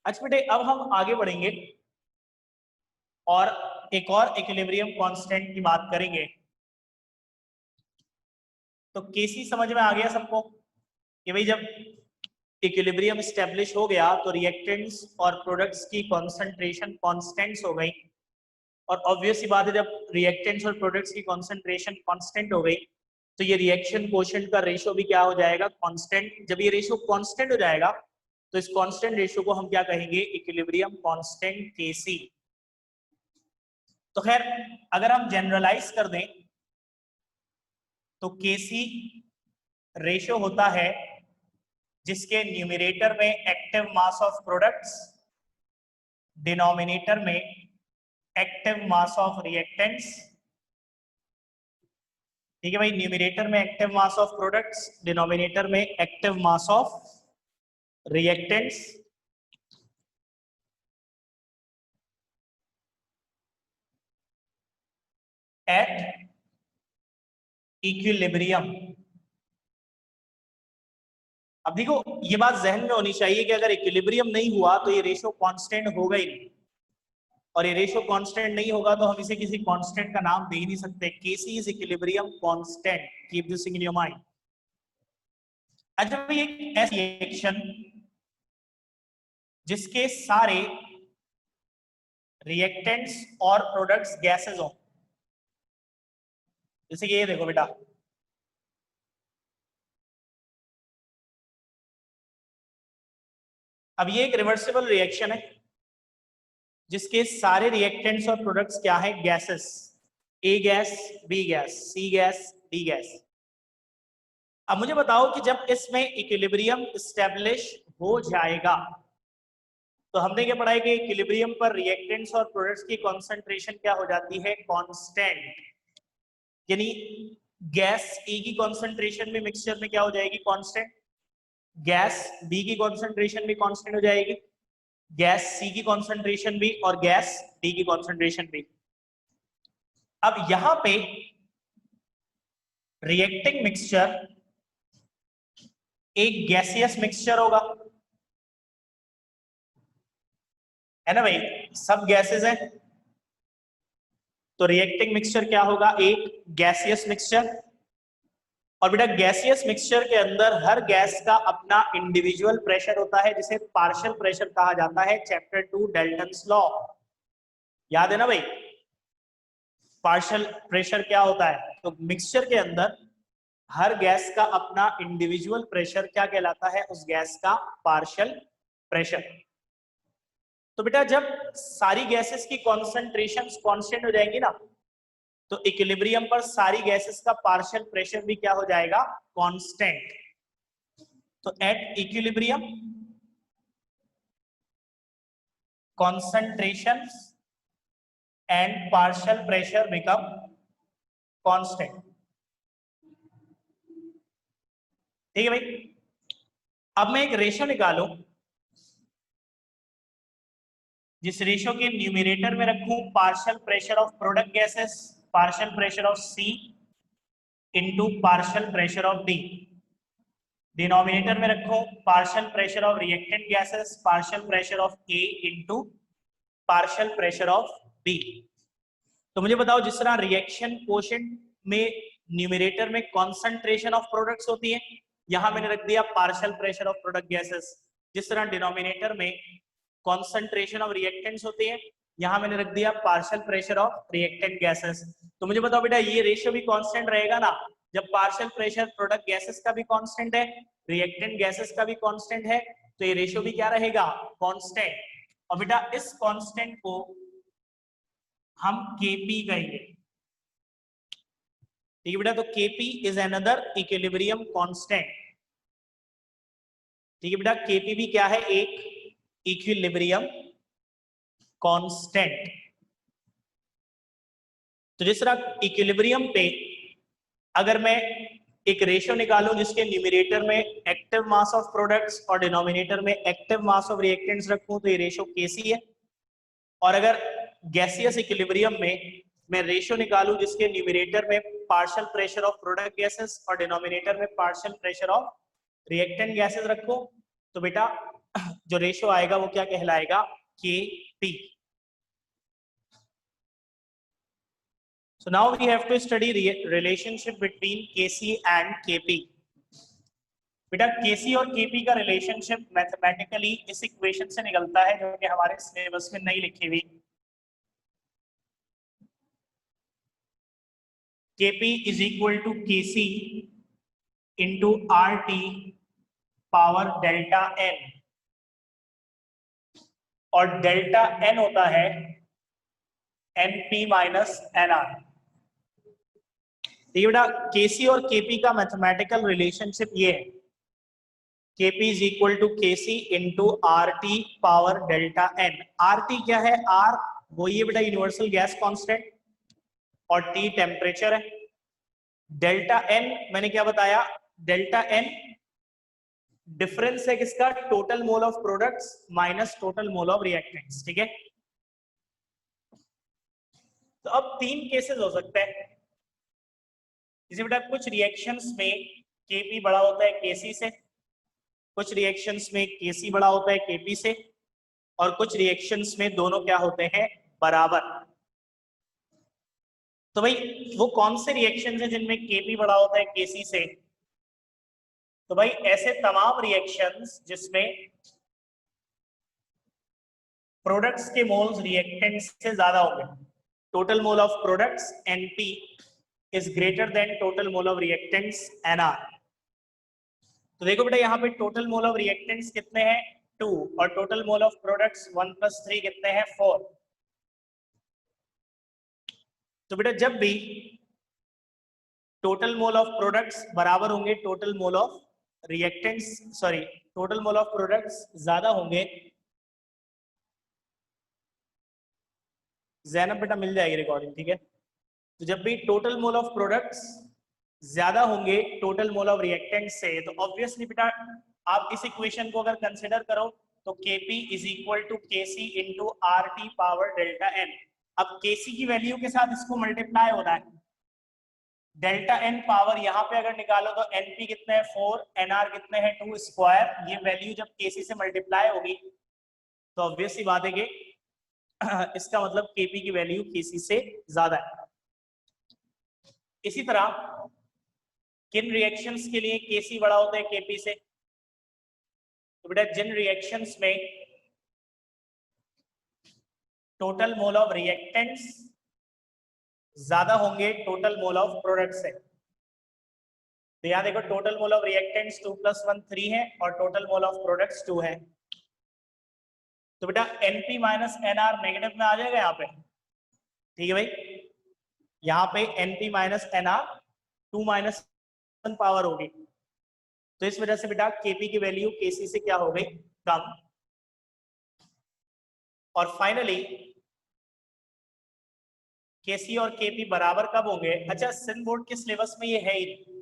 अच्छा बेटे, अब हम आगे बढ़ेंगे और एक और इक्विलिब्रियम कांस्टेंट की बात करेंगे। तो केसी समझ में आ गया सबको कि भाई जब इक्विलिब्रियम स्टेब्लिश हो गया तो रिएक्टेंट्स और प्रोडक्ट्स की कॉन्सेंट्रेशन कांस्टेंट्स हो गई, और ऑब्वियस सी बात है जब रिएक्टेंट्स और प्रोडक्ट्स की कॉन्सेंट्रेशन कांस्टेंट हो गई तो ये रिएक्शन कोशेंट का रेशियो भी क्या हो जाएगा, कांस्टेंट। जब ये रेशियो कांस्टेंट हो जाएगा तो इस कांस्टेंट रेशियो को हम क्या कहेंगे, इक्विलिब्रियम कांस्टेंट केसी। तो खैर अगर हम जनरलाइज कर दें तो केसी रेशियो होता है जिसके न्यूमरेटर में active mass of products, denominator में एक्टिव मास ऑफ रिएक्टेंट्स। ठीक है भाई, न्यूमरेटर में active mass of products, denominator में active mass of reactants. At equilibrium. अब देखो ये बात जहन में होनी चाहिए कि अगर इक्विलिब्रियम नहीं हुआ तो ये रेशियो कांस्टेंट होगा ही नहीं, और ये रेशियो कांस्टेंट नहीं होगा तो हम इसे किसी कांस्टेंट का नाम दे ही नहीं सकते। KC is equilibrium constant, keep this in your mind. अच्छा भाई, एक ऐसी रिएक्शन जिसके सारे रिएक्टेंट्स और प्रोडक्ट्स गैसेस हो, जैसे कि ये देखो बेटा, अब ये एक रिवर्सिबल रिएक्शन है जिसके सारे रिएक्टेंट्स और प्रोडक्ट्स क्या है, गैसेस। ए गैस, बी गैस, सी गैस, डी गैस। अब मुझे बताओ कि जब इसमें इक्विलिब्रियम स्टेब्लिश हो जाएगा तो हमने क्या पढ़ा है कि इक्विलिब्रियम पर रिएक्टेंट्स और प्रोडक्ट्स की कॉन्सेंट्रेशन क्या हो जाती है, कांस्टेंट। यानी गैस ए की कॉन्सेंट्रेशन में मिक्सचर में क्या हो जाएगी, कांस्टेंट। गैस बी की कॉन्सेंट्रेशन भी कांस्टेंट हो जाएगी, गैस सी की कॉन्सेंट्रेशन भी, और गैस डी की कॉन्सेंट्रेशन भी। अब यहां पे रिएक्टिंग मिक्सचर एक गैसियस मिक्सचर होगा, है ना भाई, सब गैसेस हैं तो रिएक्टिंग मिक्सचर क्या होगा, एक गैसियस मिक्सचर। और बेटा गैसियस मिक्सचर के अंदर हर गैस का अपना इंडिविजुअल प्रेशर होता है जिसे पार्शियल प्रेशर कहा जाता है, चैप्टर 2 डाल्टन्स लॉ, याद है ना भाई। पार्शियल प्रेशर क्या होता है, तो मिक्सचर के अंदर हर गैस का अपना इंडिविजुअल प्रेशर क्या कहलाता है, उस गैस का पार्शियल प्रेशर। तो बेटा जब सारी गैसेस की कॉन्सेंट्रेशन कांस्टेंट हो जाएंगी ना तो इक्विलिब्रियम पर सारी गैसेस का पार्शियल प्रेशर भी क्या हो जाएगा, कांस्टेंट। तो at equilibrium concentrations and partial pressure become constant। ठीक है भाई, अब मैं एक रेशियो निकालूं जिस रेशियो के न्यूमरेटर में रखूं partial pressure of product gases, partial pressure of C into partial pressure of D, denominator में रखूं partial pressure of reactant gases, partial pressure of A into partial pressure of B. तो मुझे बताओ जिस तरह रिएक्शन कोशेंट में numerator में concentration of products होती है, यहां मैंने रख दिया partial pressure of product gases. जिस तरह डिनोमिनेटर में कॉन्सेंट्रेशन ऑफ रिएक्टेंट्स होती है, यहां मैंने रख दिया partial pressure of reactant gases. तो मुझे बताओ बेटा ये रेशियो भी कांस्टेंट रहेगा ना, जब पार्शियल प्रेशर प्रोडक्ट गैसेस का भी कांस्टेंट है, रिएक्टेंट गैसेस का भी कांस्टेंट है, तो ये रेशियो भी क्या रहेगा, कांस्टेंट। और बेटा इस कांस्टेंट को हम केपी कहेंगे। ठीक है बेटा, तो KP is another equilibrium constant. ठीक है बेटा, केपी भी क्या है, एक इक्विलिब्रियम कांस्टेंट। तो जिस तरह इक्विलिब्रियम पे अगर मैं एक रेशियो निकालूं जिसके न्यूमरेटर में एक्टिव मास ऑफ प्रोडक्ट्स और डिनोमिनेटर में एक्टिव मास ऑफ रिएक्टेंट्स रखूं तो ये रेशियो केसी है। और अगर गैसियस इक्विलिब्रियम में मैं रेशियो निकालूं जिसके न्यूमरेटर में partial pressure of product gases और डिनोमिनेटर में partial pressure of reactant gases रखूं तो बेटा जो रेशियो आएगा वो क्या कहलाएगा, Kp. So now we have to study relationship between Kc and Kp. बेटा Kc और Kp का रिलेशनशिप मैथमेटिकली इस इक्वेशन से निकलता है जो कि हमारे सिलेबस में नहीं लिखी हुई. Kp is equal to Kc into RT power delta n, और डेल्टा n होता है Np माइनस Nr. ठीक है बेटा, Kc और Kp का मैथमेटिकल रिलेशनशिप ये है, Kp is equal to Kc into RT power delta n. RT क्या है, R वही है बेटा यूनिवर्सल गैस कांस्टेंट, और T टेम्परेचर है. डेल्टा n मैंने क्या बताया, डेल्टा n डिफरेंस है किसका, total mole of products minus total mole of reactants. ठीक है, तो अब तीन केसेस हो सकते हैं. जैसे बेटा कुछ रिएक्शंस में Kp बड़ा होता है Kc से, कुछ रिएक्शंस में Kc बड़ा होता है Kp से, और कुछ रिएक्शंस में दोनों क्या होते हैं, बराबर. तो भाई वो कौन से रिएक्शंस हैं जिनमें Kp बड़ा होता है Kc से, तो भाई ऐसे तमाम रिएक्शंस जिसमें प्रोडक्ट्स के मोल्स रिएक्टेंट्स से ज्यादा होंगे. Total mole of products Np is greater than total mole of reactants Nr. तो देखो बेटा यहाँ पे टोटल मोल ऑफ रिएक्टेंट्स कितने हैं, 2, और टोटल मोल ऑफ प्रोडक्ट्स 1 + 3 कितने हैं, 4. तो बेटा जब भी टोटल मोल ऑफ प्रोडक्ट्स बराबर होंगे total mole of reactants, sorry total mole of products ज्यादा होंगे, जैनब बेटा मिल जाएगी रिकॉर्डिंग. ठीक है, तो जब भी टोटल मोल ऑफ प्रोडक्ट्स ज्यादा होंगे टोटल मोल ऑफ रिएक्टेंट से, तो ऑब्वियसली बेटा आप इस इक्वेशन को अगर कंसिडर करो तो Kp is equal to Kc into RT power delta n. अब Kc की वैल्यू के साथ इसको मल्टीप्लाई हो रहा है, डेल्टा n पावर यहाँ पे अगर निकालो तो Np कितने हैं 4, Nr कितने हैं 2 स्क्वायर. ये वैल्यू जब Kc से मल्टीप्लाई होगी तो ऑब्वियस सी बात है कि इसका मतलब Kp की वैल्यू Kc से ज्यादा है. इसी तरह किन रिएक्शंस के लिए Kc बड़ा होता है Kp से, तो बेटा जिन रिएक्शंस में टोटल मोल ऑफ रिएक्टेंट्स ज्यादा होंगे टोटल मोल ऑफ प्रोडक्ट से. तो यहाँ देखो टोटल मोल ऑफ रिएक्टेंट्स 2 + 1 3 है, और टोटल मोल ऑफ प्रोडक्ट्स 2 है. तो बेटा Np माइनस Nr नेगेटिव में आ जाएगा यहाँ पे. ठीक है भाई, यहाँ पे Np माइनस Nr 2 - 1 पावर होगी, तो इस वजह से बेटा Kp की वैल्यू Kc से क्या हो गई, कम. और फाइनली Kc और Kp बराबर कब होंगे. अच्छा, सिंध बोर्ड के सिलेबस में ये है ही नहीं,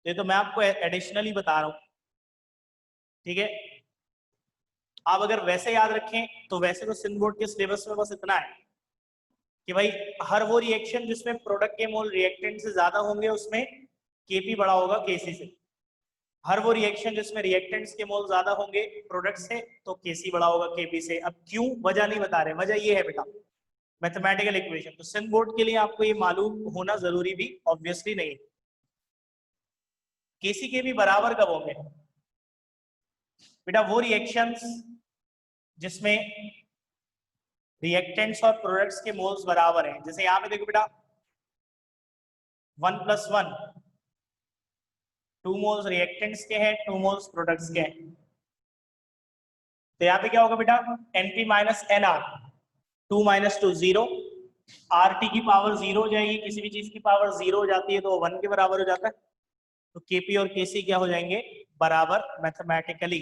ये तो मैं आपको एडिशनली बता रहा हूँ. ठीक है, आप अगर वैसे याद रखें तो वैसे तो सिंध बोर्ड के सिलेबस में बस इतना है कि भाई हर वो रिएक्शन जिसमें प्रोडक्ट के मोल रिएक्टेंट से ज्यादा होंगे उसमें Kp बड़ा होगा Kc से. हर वो रिएक्शन जिसमें रिएक्टेंट्स के मोल ज्यादा होंगे प्रोडक्ट से तो Kc बड़ा होगा Kp से. अब क्यों, वजह नहीं बता रहे, वजह ये है बेटा मैथमेटिकल इक्वेशन. तो सिंध बोर्ड के लिए आपको ये मालूम होना जरूरी भी ऑब्वियसली नहीं है. Kc के भी बराबर कब होंगे बेटा, वो रिएक्शंस जिसमें रिएक्टेंट्स और प्रोडक्ट्स के मोल्स बराबर हैं. जैसे यहाँ पे देखो बेटा 1 + 1 2 मोल्स रिएक्टेंट्स के हैं, 2 मोल्स प्रोडक्ट्स के हैं. तो यहाँ पे क्या होगा बेटा, Np माइनस Nr 2 - 2 0, RT की पावर 0 हो जाएगी, किसी भी चीज की पावर 0 हो जाती है तो 1 के बराबर हो जाता है. तो Kp और Kc क्या हो जाएंगे, बराबर मैथमेटिकली.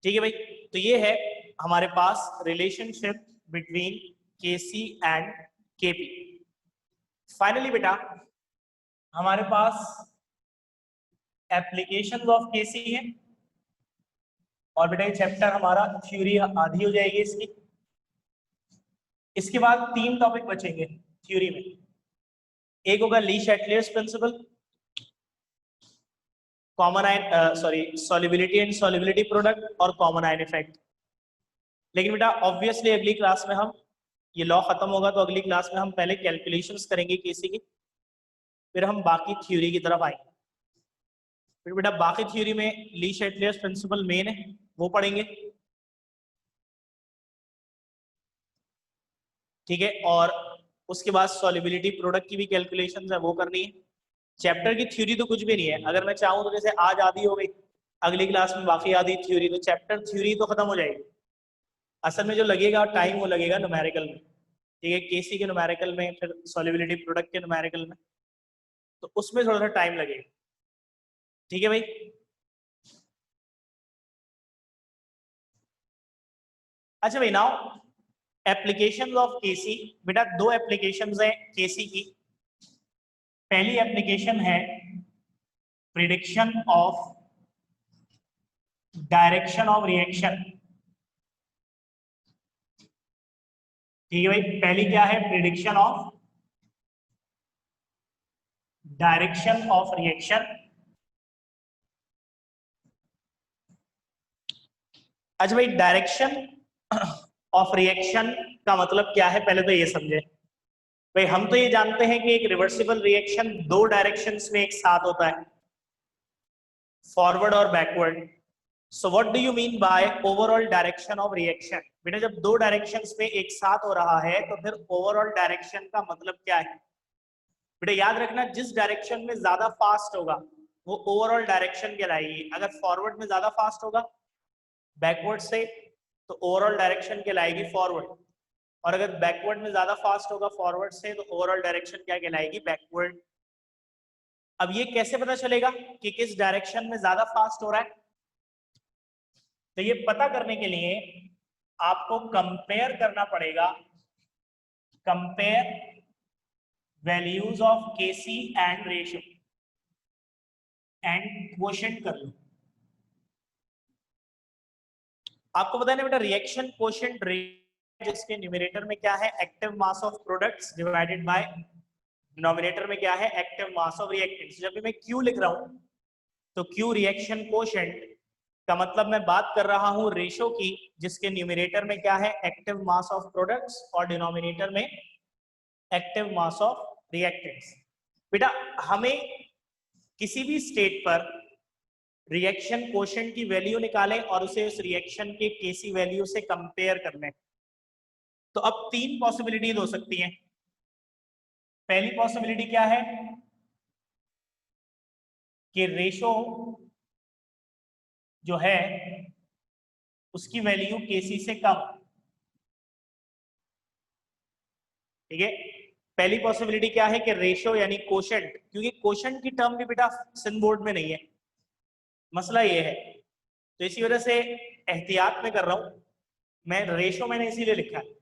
ठीक है भाई, तो ये है हमारे पास relationship between Kc and Kp. Finally बेटा हमारे पास एप्लीकेशन ऑफ Kc है, और बेटा ये चैप्टर हमारा थ्योरी आधी हो जाएगी इसकी. इसके बाद 3 टॉपिक बचेंगे थ्योरी में. एक होगा Le Chatelier's principle, common ion solubility and solubility product और कॉमन आयन इफेक्ट। लेकिन बेटा ऑब्वियसली अगली क्लास में हम ये लॉ खत्म होगा तो अगली क्लास में हम पहले कैलकुलेशंस करेंगे केसी की, फिर हम बाकी थ्योरी की तरफ आएंगे। फिर बेटा बाकी थ्योरी में ली शैटलियर्स प्रिंसिपल मेन है, वो पढ़ेंगे, ठीक है। और उसके बाद सॉल्युबिलिटी प्रोडक्ट की भी कैलकुलेशंस है, वो करनी है। चैप्टर की थ्योरी तो कुछ भी नहीं है, अगर मैं चाहूँ तो जैसे आज आधी हो गई, अगली क्लास में बाकी आधी थ्योरी, तो चैप्टर थ्योरी तो खत्म हो जाएगी। असल में जो लगेगा टाइम वो लगेगा न्यूमेरिकल में, ठीक है, केसी के न्यूमेरिकल में, फिर सॉल्युबिलिटी प्रोडक्ट के न्यूमेरिकल में, तो उसमें थोड़ा सा टाइम लगेगा, ठीक है भाई। अच्छा भाई, नाउ एप्लीकेशंस ऑफ केसी। बेटा दो एप्लीकेशंस हैं केसी की। पहली एप्लीकेशन है prediction of direction of reaction, ठीक है भाई। पहली क्या है? Prediction of direction of reaction. अच्छा भाई, डायरेक्शन ऑफ रिएक्शन का मतलब क्या है, पहले तो ये समझे भाई। हम तो ये जानते हैं कि एक रिवर्सिबल रिएक्शन दो डायरेक्शंस में एक साथ होता है, फॉरवर्ड और backward. So what do you mean by overall direction of reaction? बेटा जब दो डायरेक्शंस में एक साथ हो रहा है तो फिर ओवरऑल डायरेक्शन का मतलब क्या है? बेटा याद रखना, जिस डायरेक्शन में ज्यादा फास्ट होगा वो ओवरऑल डायरेक्शन कहलाएगी। अगर फॉरवर्ड में ज्यादा फास्ट होगा बैकवर्ड से तो ओवरऑल डायरेक्शन कहलाएगी फॉरवर्ड, और अगर बैकवर्ड में ज्यादा फास्ट होगा फॉरवर्ड से तो ओवरऑल डायरेक्शन क्या कहलाएगी? बैकवर्ड। अब ये कैसे पता चलेगा कि किस डायरेक्शन में ज्यादा फास्ट हो रहा है? तो ये पता करने के लिए आपको कंपेयर करना पड़ेगा, compare values of KC and ratio and quotient कर लो। आपको पता है ना बेटा, रिएक्शन क्वोशेंट जिसके न्यूमरेटर में क्या है? Active mass of products divided by denominator में क्या है? Active mass of reactants. जब भी मैं क्यू लिख रहा हूं तो क्यू रिएक्शन क्वोशेंट का मतलब मैं बात कर रहा हूं रेशो की, जिसके न्यूमरेटर में क्या है? एक्टिव मास ऑफ प्रोडक्ट्स, और डिनोमिनेटर में एक्टिव मास ऑफ रिएक्टेंट्स। बेटा हमें किसी भी स्टेट पर रिएक्शन क्वोशेंट की वैल्यू निकालें और उसे उस रिएक्शन के केसी वैल्यू से कंपेयर कर लें, तो अब तीन पॉसिबिलिटीज हो सकती हैं। पहली पॉसिबिलिटी क्या है कि रेशो जो है उसकी वैल्यू केसी से कम, ठीक है। पहली पॉसिबिलिटी क्या है कि रेशो यानी कोशेंट, क्योंकि कोशेंट की टर्म भी बेटा सिंध बोर्ड में नहीं है, मसला ये है, तो इसी वजह से एहतियात में कर रहा हूं मैं। रेशो मैंने इसीलिए लिखा है,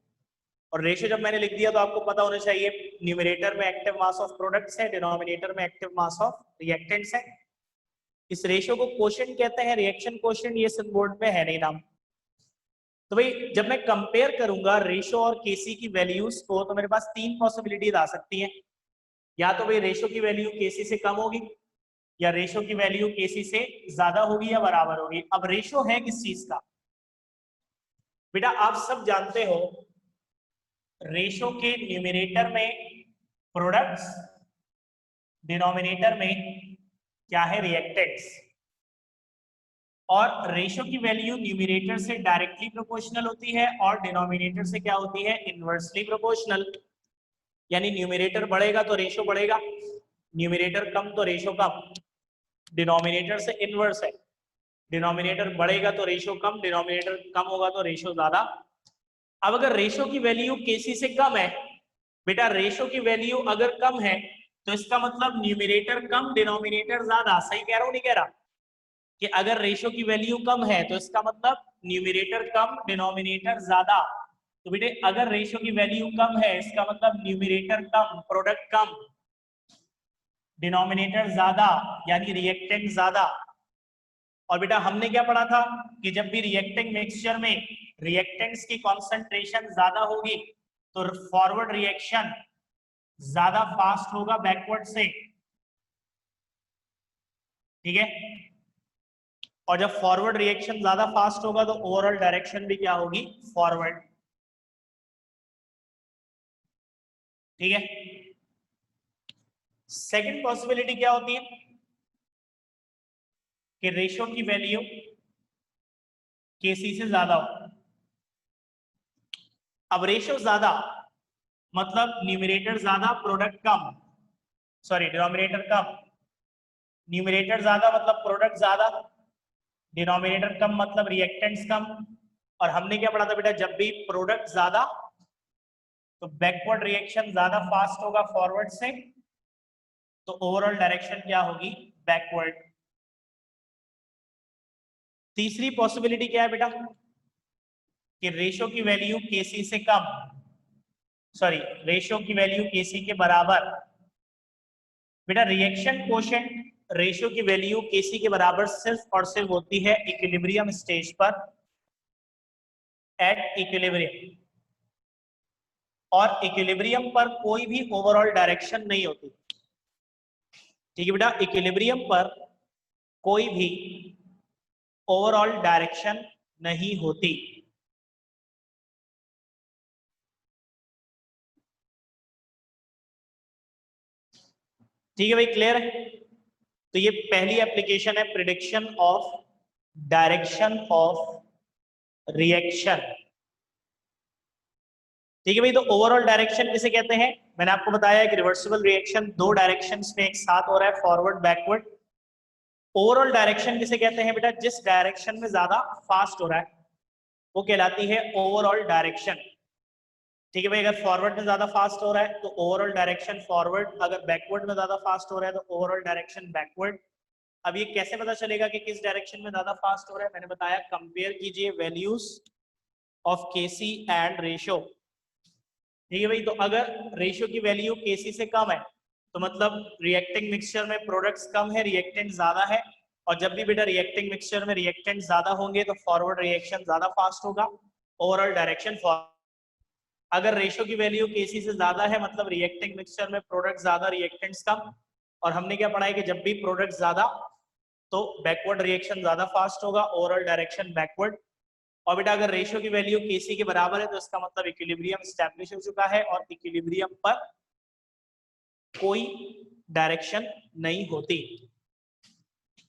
और रेशो जब मैंने लिख दिया तो आपको पता होना चाहिए न्यूमरेटर में एक्टिव मास ऑफ प्रोडक्ट्स है, डिनोमिनेटर में एक्टिव मास ऑफ रिएक्टेंट्स है। इस रेशो को कोशेंट कहते हैं, रिएक्शन कोशेंट ये सिंध बोर्ड में है नहीं नाम। तो भाई जब मैं कंपेयर करूंगा रेशो और केसी की वैल्यूज को, तो मेरे पास तीन पॉसिबिलिटीज आ सकती हैं। या तो भाई रेशो की वैल्यू केसी से कम होगी, या रेशो की वैल्यू केसी से ज्यादा होगी, या बराबर होगी। अब रेशो है किस चीज का? बेटा आप सब जानते हो रेशो के न्यूमरेटर में प्रोडक्ट्स, डिनोमिनेटर में क्या है? रिएक्टेंट्स। और रेशो की वैल्यू न्यूमरेटर से डायरेक्टली प्रोपोर्शनल होती है और डिनोमिनेटर से क्या होती है? Inversely proportional. यानी न्यूमरेटर बढ़ेगा तो रेशो बढ़ेगा, न्यूमरेटर कम तो रेशो कम। डिनोमिनेटर से इनवर्स है, डिनोमिनेटर बढ़ेगा तो रेशो कम, डिनोमिनेटर कम होगा तो रेशो ज्यादा। अब अगर रेशो की वैल्यू केसी से कम है, बेटा रेशो की वैल्यू अगर कम है तो इसका मतलब न्यूमरेटर कम डिनोमिनेटर ज्यादा। सही कह रहा हूं नहीं कह रहा? कि अगर रेशो की वैल्यू कम है तो इसका मतलब न्यूमरेटर कम डिनोमिनेटर ज्यादा। तो बेटे अगर रेशो की वैल्यू कम है इसका मतलब न्यूमरेटर कम प्रोडक्ट कम, डिनोमिनेटर ज्यादा यानी रिएक्टेंट ज्यादा। और बेटा हमने क्या पढ़ा था कि जब भी रिएक्टिंग मिक्सचर में रिएक्टेंट्स की कॉन्सेंट्रेशन ज्यादा होगी तो फॉरवर्ड रिएक्शन ज्यादा फास्ट होगा बैकवर्ड से। ठीक है। और जब फॉरवर्ड रिएक्शन ज्यादा फास्ट होगा तो ओवरऑल डायरेक्शन भी क्या होगी, फॉरवर्ड। ठीक है। सेकंड पॉसिबिलिटी क्या होती है कि रेशियो की वैल्यू केसी से ज्यादा हो। अब रेशियो ज्यादा मतलब न्यूमरेटर ज्यादा प्रोडक्ट कम, सॉरी डिनोमिनेटर कम। न्यूमरेटर ज्यादा मतलब प्रोडक्ट ज्यादा, डिनोमिनेटर कम मतलब रिएक्टेंट्स कम। और हमने क्या पढ़ा था बेटा, जब भी प्रोडक्ट ज्यादा तो बैकवर्ड रिएक्शन ज्यादा फास्ट होगा फॉरवर्ड से, तो ओवरऑल डायरेक्शन क्या होगी, बैकवर्ड। तीसरी पॉसिबिलिटी क्या है बेटा कि रेशियो की वैल्यू केसी से कम, सॉरी रेशियो की वैल्यू केसी के बराबर। बेटा रिएक्शन कोशेंट रेशियो की वैल्यू केसी के बराबर सिर्फ और सिर्फ होती है इक्विलिब्रियम स्टेज पर, एट इक्विलिब्रियम। और इक्विलिब्रियम पर कोई भी ओवरऑल डायरेक्शन नहीं होती। ठीक है बेटा, इक्विलिब्रियम पर कोई भी ओवरऑल डायरेक्शन नहीं होती। ठीक है भाई, क्लियर है। तो ये पहली एप्लीकेशन है, prediction of direction of reaction. ठीक है भाई, तो ओवरऑल डायरेक्शन किसे कहते हैं, मैंने आपको बताया कि रिवर्सिबल रिएक्शन दो डायरेक्शंस में एक साथ हो रहा है, फॉरवर्ड बैकवर्ड। ओवरऑल डायरेक्शन किसे कहते हैं बेटा, जिस डायरेक्शन में ज्यादा फास्ट हो रहा है वो कहलाती है ओवरऑल डायरेक्शन। ठीक है भाई, अगर फॉरवर्ड में ज्यादा फास्ट हो रहा है तो ओवरऑल डायरेक्शन फॉरवर्ड, अगर बैकवर्ड में ज्यादा फास्ट हो रहा है तो ओवरऑल डायरेक्शन बैकवर्ड। अब ये कैसे पता चलेगा कि किस डायरेक्शन में ज्यादा फास्ट हो रहा है, मैंने बताया कंपेयर कीजिए values of KC and ratio. ठीक है भाई, तो अगर रेशियो की वैल्यू केसी से कम है तो मतलब रिएक्टिंग मिक्सचर में प्रोडक्ट्स कम है, रिएक्टेंट ज्यादा है। और जब भी बेटा रिएक्टिंग मिक्सचर में रिएक्टेंट ज्यादा होंगे तो फॉरवर्ड रिएक्शन ज्यादा फास्ट होगा, ओवरऑल डायरेक्शन फॉरवर्ड। अगर रेशियो की वैल्यू केसी से ज्यादा है मतलब रिएक्टिंग मिक्सचर में प्रोडक्ट ज्यादा, रिएक्टेंट्स कम। और हमने क्या पढ़ा है कि जब भी प्रोडक्ट ज्यादा तो बैकवर्ड रिएक्शन ज्यादा फास्ट होगा, ओवरऑल डायरेक्शन बैकवर्ड। और बेटा अगर रेशियो की वैल्यू केसी के बराबर है तो इसका मतलब इक्विलिब्रियम स्टैब्लिश हो चुका है और इक्विलिब्रियम पर कोई डायरेक्शन नहीं होती।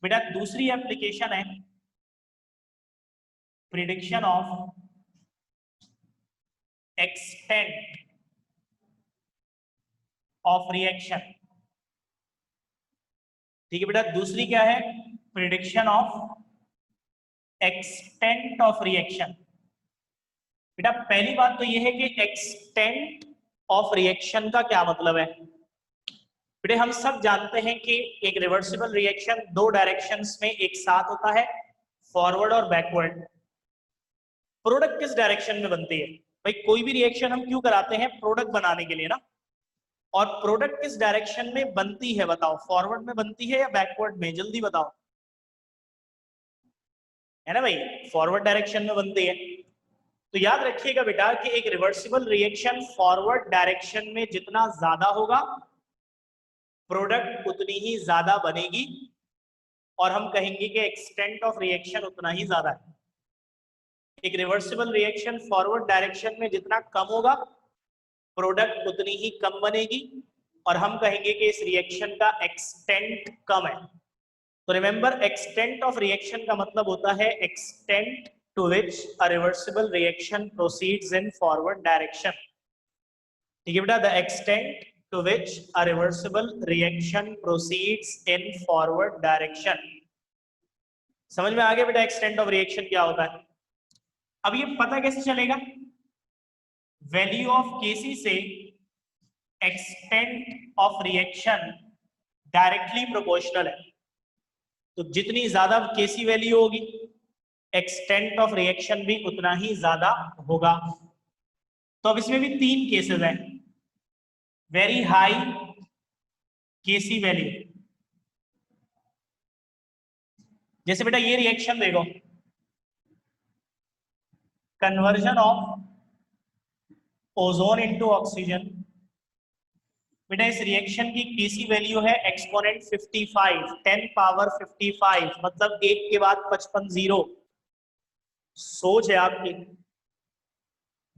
बेटा दूसरी एप्लीकेशन है prediction of extent of reaction. ठीक है बेटा, दूसरी क्या है, prediction of extent of reaction. बेटा पहली बात तो यह है कि एक्सटेंट ऑफ रिएक्शन का क्या मतलब है। बेटे हम सब जानते हैं कि एक रिवर्सिबल रिएक्शन दो डायरेक्शंस में एक साथ होता है, फॉरवर्ड और बैकवर्ड। प्रोडक्ट किस डायरेक्शन में बनती है भाई, कोई भी रिएक्शन हम क्यों कराते हैं, प्रोडक्ट बनाने के लिए ना। और प्रोडक्ट किस डायरेक्शन में बनती है बताओ, फॉरवर्ड में बनती है या बैकवर्ड में, जल्दी बताओ। है ना भाई, फॉरवर्ड डायरेक्शन में बनती है। तो याद रखिएगा बेटा कि एक रिवर्सिबल रिएक्शन फॉरवर्ड डायरेक्शन में जितना ज्यादा होगा प्रोडक्ट उतनी ही ज्यादा बनेगी, और हम कहेंगे कि एक्सटेंट ऑफ रिएक्शन उतना ही ज्यादा है। एक रिवर्सिबल रिएक्शन फॉरवर्ड डायरेक्शन में जितना कम होगा प्रोडक्ट उतनी ही कम बनेगी, और हम कहेंगे कि इस रिएक्शन का एक्सटेंट कम है। तो रिमेंबर, एक्सटेंट ऑफ रिएक्शन का मतलब होता है extent to which a reversible reaction proceeds in forward direction. ठीक है बेटा, the extent to which a reversible reaction proceeds in forward direction. समझ में आ गया बेटा एक्सटेंट ऑफ रिएक्शन क्या होता है। अब ये पता कैसे चलेगा, वैल्यू ऑफ केसी से extent of reaction directly proportional है। तो जितनी ज्यादा केसी वैल्यू होगी एक्सटेंट ऑफ रिएक्शन भी उतना ही ज्यादा होगा। तो अब इसमें भी तीन केसेस हैं, वेरी हाई केसी वैल्यू। जैसे बेटा ये रिएक्शन देखो, conversion of ozone into oxygen. बेटा इस रिएक्शन की केसी वैल्यू है एक्सपोनेंट 55, 10 पावर 55, मतलब 1 के बाद 55 जीरो। सोच है आपकी,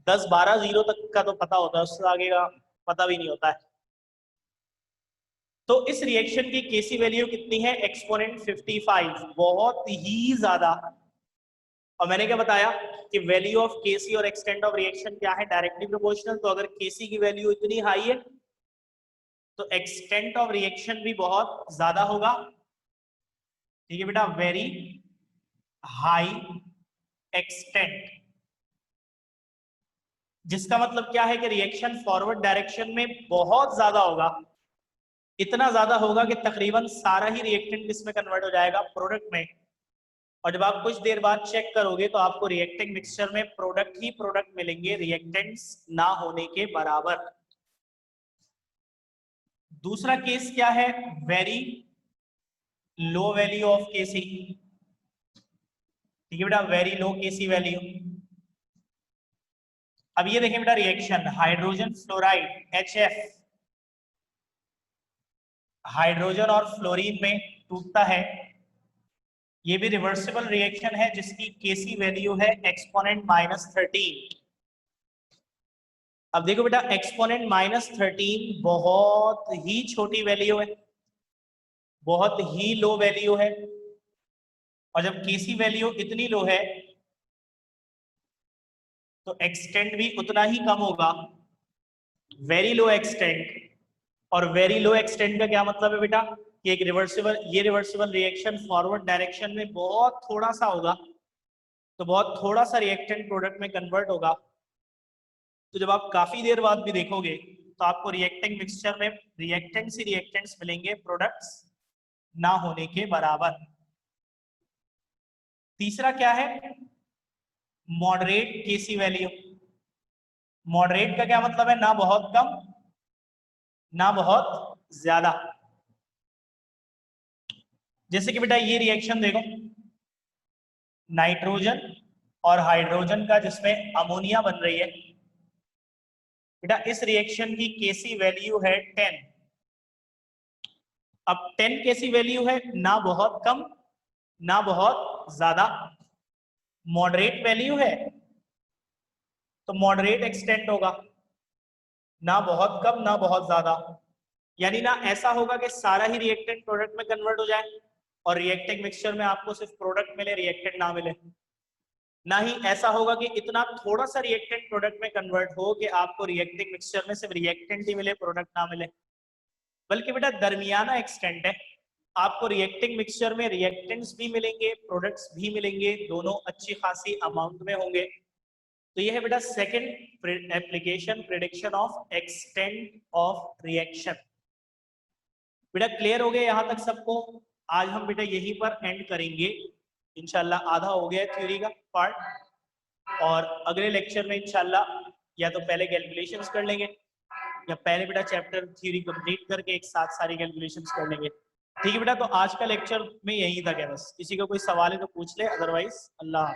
10-12 जीरो तक का तो पता होता है, उससे आगे का पता भी नहीं होता है। तो इस रिएक्शन की केसी वैल्यू कितनी है? एक्सपोनेंट 55, बहुत ही ज्यादा। और मैंने क्या बताया कि वैल्यू ऑफ केसी और एक्सटेंट ऑफ रिएक्शन क्या है? Directly proportional. तो अगर केसी की वैल्यू इतनी हाई है तो एक्सटेंट ऑफ रिएक्शन भी बहुत ज्यादा होगा। ठीक है बेटा, वेरी हाई एक्सटेंट, जिसका मतलब क्या है कि रिएक्शन फॉरवर्ड डायरेक्शन में बहुत ज्यादा होगा। इतना ज्यादा होगा कि तकरीबन सारा ही रिएक्टेंट किसमें कन्वर्ट हो जाएगा? प्रोडक्ट में। और जब आप कुछ देर बाद चेक करोगे तो आपको रिएक्टिंग मिक्सचर में प्रोडक्ट ही प्रोडक्ट मिलेंगे, रिएक्टेंट्स ना होने के बराबर। दूसरा केस क्या है? Very low value of KC. ठीक है बेटा, वेरी लो केसी वैल्यू। अब ये देखें बेटा, reaction hydrogen fluoride HF hydrogen और फ्लोरीन में टूटता है। ये भी रिवर्सिबल रिएक्शन है जिसकी केसी वैल्यू है एक्सपोनेंट -13। अब देखो बेटा, एक्सपोनेंट -13 बहुत ही छोटी वैल्यू है, बहुत ही लो वैल्यू है। और जब केसी वैल्यू इतनी लो है तो एक्सटेंट भी उतना ही कम होगा, वेरी लो एक्सटेंट। और वेरी लो एक्सटेंट का क्या मतलब है बेटा? कि एक रिवर्सिबल, ये रिवर्सिबल रिएक्शन फॉरवर्ड डायरेक्शन में बहुत थोड़ा सा होगा, तो बहुत थोड़ा सा रिएक्टेंट प्रोडक्ट में कन्वर्ट होगा। तो जब आप काफी देर बाद भी देखोगे तो आपको रिएक्टिंग मिक्सचर में रिएक्टेंट्स ही रिएक्टेंट्स मिलेंगे, प्रोडक्ट्स ना होने के बराबर। तीसरा क्या है? मॉडरेट केसी वैल्यू। मॉडरेट का क्या मतलब है? ना बहुत कम ना बहुत ज्यादा। जैसे कि बेटा ये रिएक्शन देखो, नाइट्रोजन और हाइड्रोजन का जिसमें अमोनिया बन रही है। बेटा इस रिएक्शन की केसी वैल्यू है 10। अब 10 केसी वैल्यू है, ना बहुत कम ना बहुत ज्यादा, मॉडरेट वैल्यू है, तो मॉडरेट एक्सटेंट होगा, ना बहुत कम ना बहुत ज्यादा। यानी ना ऐसा होगा कि सारा ही रिएक्टेंट प्रोडक्ट में कन्वर्ट हो जाए और रिएक्टिंग मिक्सचर में आपको सिर्फ प्रोडक्ट मिले, रिएक्टेंट ना मिले। ना ही ऐसा होगा कि इतना थोड़ा सा रिएक्टेंट प्रोडक्ट में कन्वर्ट हो कि आपको रिएक्टिंग मिक्सचर में सिर्फ रिएक्टेंट ही मिले, प्रोडक्ट ना मिले। बल्कि बेटा दरमियाना एक्सटेंट है, आपको रिएक्टिंग मिक्सचर में रिएक्टेंट्स भी मिलेंगे, प्रोडक्ट्स भी मिलेंगे, दोनों अच्छी खासी अमाउंट में होंगे। तो ये है बेटा second application, prediction of extent of reaction. बेटा क्लियर हो गया यहां तक सबको? आज हम बेटा यहीं पर एंड करेंगे इंशाल्लाह। आधा हो गया थ्योरी का पार्ट, और अगले लेक्चर में इंशाल्लाह या तो पहले कैलकुलेशंस कर लेंगे या पहले बेटा चैप्टर थ्योरी कंप्लीट करके एक साथ सारी कैलकुलेशंस कर लेंगे। ठीक है बेटा, तो आज का लेक्चर में यही तक है बस। किसी का कोई सवाल है तो पूछ ले, अदरवाइज अल्लाह।